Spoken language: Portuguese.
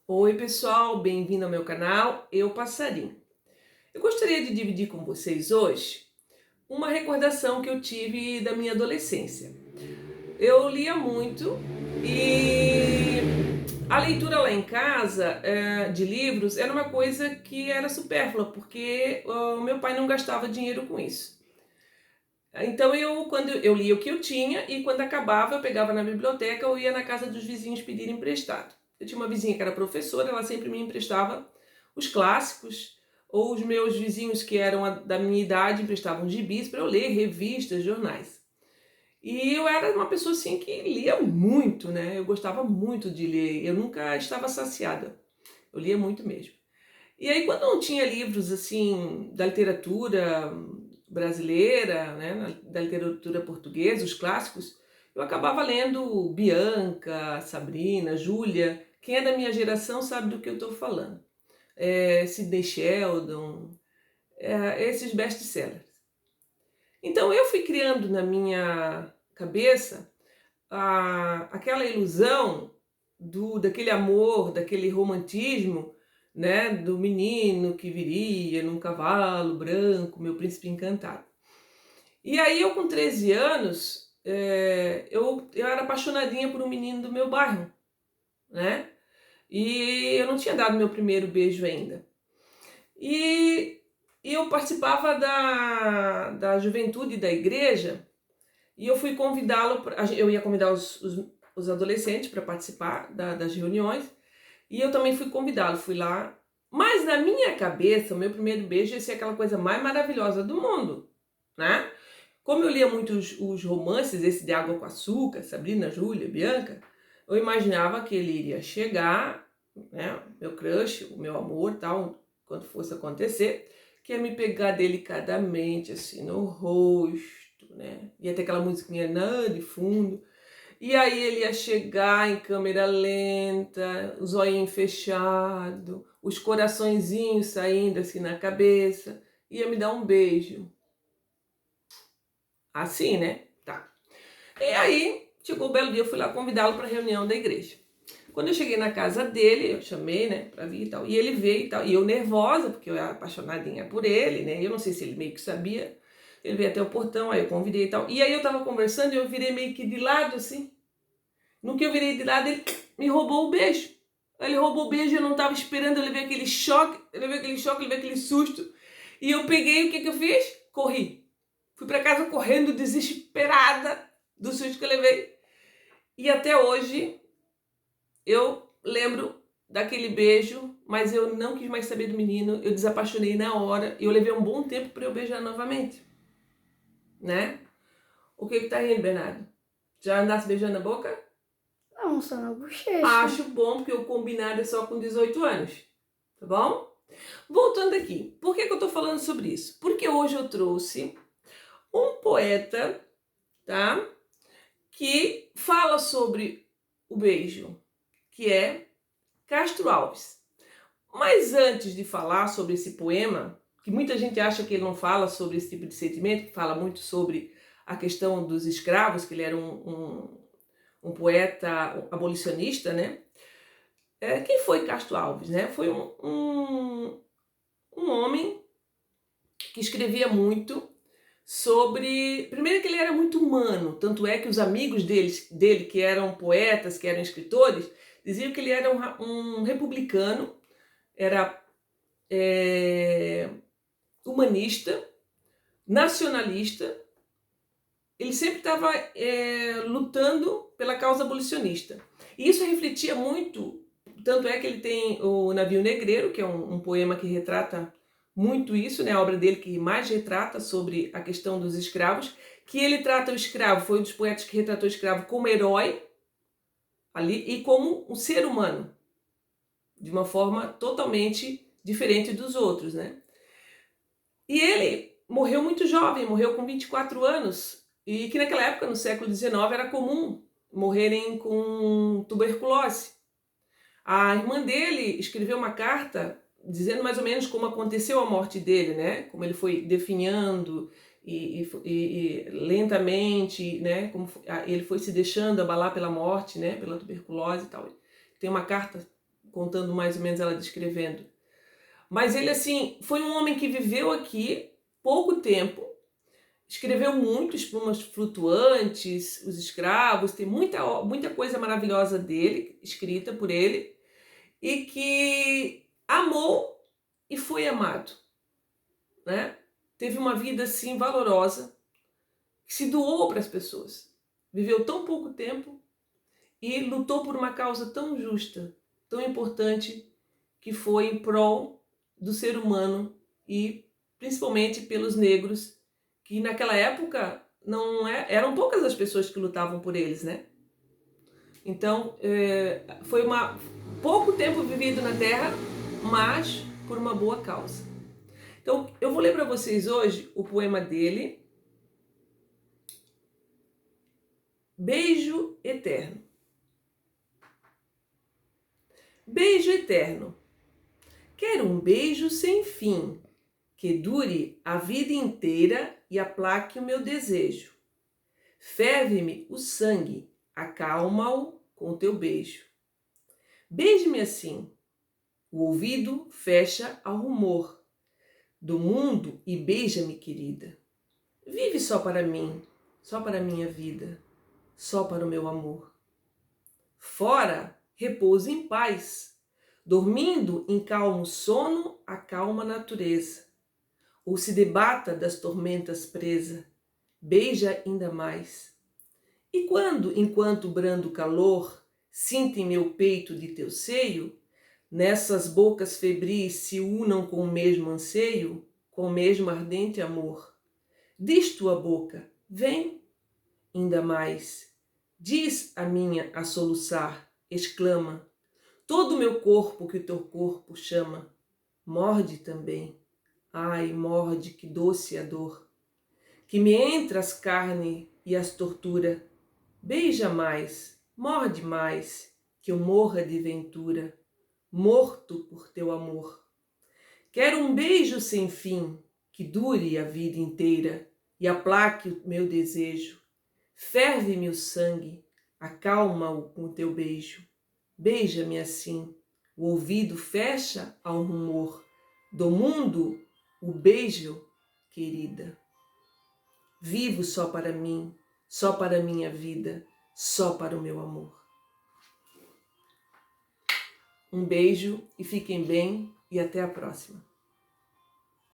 Oi pessoal, bem-vindo ao meu canal, Eu Passarinho. Eu gostaria de dividir com vocês hoje uma recordação que eu tive da minha adolescência. Eu lia muito e a leitura lá em casa de livros era uma coisa que era supérflua, porque o meu pai não gastava dinheiro com isso. Então quando eu lia o que eu tinha e quando acabava eu pegava na biblioteca ou ia na casa dos vizinhos pedir emprestado. Eu tinha uma vizinha que era professora, ela sempre me emprestava os clássicos, ou os meus vizinhos que eram da minha idade emprestavam gibis para eu ler, revistas, jornais. E eu era uma pessoa assim que lia muito, né? Eu gostava muito de ler, eu nunca estava saciada. Eu lia muito mesmo. E aí, quando não tinha livros assim da literatura brasileira, né, da literatura portuguesa, os clássicos, eu acabava lendo Bianca, Sabrina, Júlia. Quem é da minha geração sabe do que eu estou falando. Sidney Sheldon, esses best-sellers. Então eu fui criando na minha cabeça aquela ilusão daquele amor, daquele romantismo, né, do menino que viria num cavalo branco, meu príncipe encantado. E aí eu com 13 anos, eu era apaixonadinha por um menino do meu bairro, né? E eu não tinha dado meu primeiro beijo ainda. E eu participava da juventude da igreja e eu fui convidá-lo, eu ia convidar os adolescentes para participar das reuniões e eu também fui convidá-lo, fui lá. Mas na minha cabeça, o meu primeiro beijo ia ser aquela coisa mais maravilhosa do mundo, né? Como eu lia muito os romances, esse de Água com Açúcar, Sabrina, Júlia, Bianca, eu imaginava que ele iria chegar, né, meu crush, o meu amor, tal, quando fosse acontecer, que ia me pegar delicadamente, assim, no rosto, né? Ia ter aquela musiquinha de fundo. E aí ele ia chegar em câmera lenta, o zoinho fechado, os coraçõezinhos saindo assim na cabeça, ia me dar um beijo. Assim, né? Tá. E aí, chegou o belo dia, eu fui lá convidá-lo para a reunião da igreja. Quando eu cheguei na casa dele, eu chamei, né, pra vir e tal, e ele veio e tal, e eu nervosa, porque eu era apaixonadinha por ele, né, eu não sei se ele meio que sabia, ele veio até o portão, aí eu convidei e tal, e aí eu tava conversando e eu virei meio que de lado, assim, no que eu virei de lado, ele me roubou o beijo. Ele roubou o beijo, eu não tava esperando, eu levei aquele choque, levei aquele susto, e eu peguei, o que eu fiz? Corri. Fui para casa correndo, desesperada do susto que eu levei. E até hoje eu lembro daquele beijo, mas eu não quis mais saber do menino, eu desapaixonei na hora e eu levei um bom tempo para eu beijar novamente, né? O que tá rindo, Bernardo? Já andasse beijando a boca? Não, só na bochecha. Acho bom, porque o combinado é só com 18 anos, tá bom? Voltando aqui, por que eu tô falando sobre isso? Porque hoje eu trouxe um poeta, tá? Que fala sobre o beijo, que é Castro Alves. Mas antes de falar sobre esse poema, que muita gente acha que ele não fala sobre esse tipo de sentimento, que fala muito sobre a questão dos escravos, que ele era um poeta abolicionista, né? Quem foi Castro Alves, né? Foi um homem que escrevia muito sobre... Primeiro que ele era muito humano, tanto é que os amigos dele que eram poetas, que eram escritores, diziam que ele era um republicano, era humanista, nacionalista. Ele sempre estava lutando pela causa abolicionista. E isso refletia muito, tanto é que ele tem o Navio Negreiro, que é um poema que retrata muito isso, né? A obra dele que mais retrata sobre a questão dos escravos, que ele trata o escravo, foi um dos poetas que retratou o escravo como herói ali e como um ser humano, de uma forma totalmente diferente dos outros, né? E ele morreu muito jovem, morreu com 24 anos, e que naquela época, no século XIX, era comum morrerem com tuberculose. A irmã dele escreveu uma carta dizendo mais ou menos como aconteceu a morte dele, né? Como ele foi definhando e lentamente, né? Como ele foi se deixando abalar pela morte, né? Pela tuberculose e tal. Tem uma carta contando mais ou menos, ela descrevendo. Mas ele, assim, foi um homem que viveu aqui pouco tempo, escreveu muito, Espumas Flutuantes, Os Escravos, tem muita coisa maravilhosa dele, escrita por ele, e que amou e foi amado, né? Teve uma vida, assim, valorosa, que se doou para as pessoas. Viveu tão pouco tempo e lutou por uma causa tão justa, tão importante, que foi em prol do ser humano e principalmente pelos negros, que naquela época eram poucas as pessoas que lutavam por eles, né? Então, foi pouco tempo vivido na Terra, mas por uma boa causa. Então, eu vou ler para vocês hoje o poema dele, Beijo Eterno. Beijo eterno. Quero um beijo sem fim, que dure a vida inteira e aplaque o meu desejo. Ferve-me o sangue, acalma-o com teu beijo. Beije-me assim, o ouvido fecha ao rumor do mundo e beija-me, querida. Vive só para mim, só para a minha vida, só para o meu amor. Fora, repouso em paz, dormindo em calmo sono, acalma a natureza. Ou se debata das tormentas presa, beija ainda mais. E quando, enquanto brando calor, sinta em meu peito de teu seio, nessas bocas febris se unam com o mesmo anseio, com o mesmo ardente amor. Diz tua boca, vem, ainda mais. Diz a minha a soluçar, exclama, todo o meu corpo que o teu corpo chama. Morde também, ai, morde, que doce a dor, que me entra as carnes e as tortura. Beija mais, morde mais, que eu morra de ventura, morto por teu amor. Quero um beijo sem fim, que dure a vida inteira e aplaque o meu desejo. Ferve-me o sangue, acalma-o com teu beijo. Beija-me assim, o ouvido fecha ao rumor do mundo, o beijo, querida. Vivo só para mim, só para a minha vida, só para o meu amor. Um beijo e fiquem bem e até a próxima.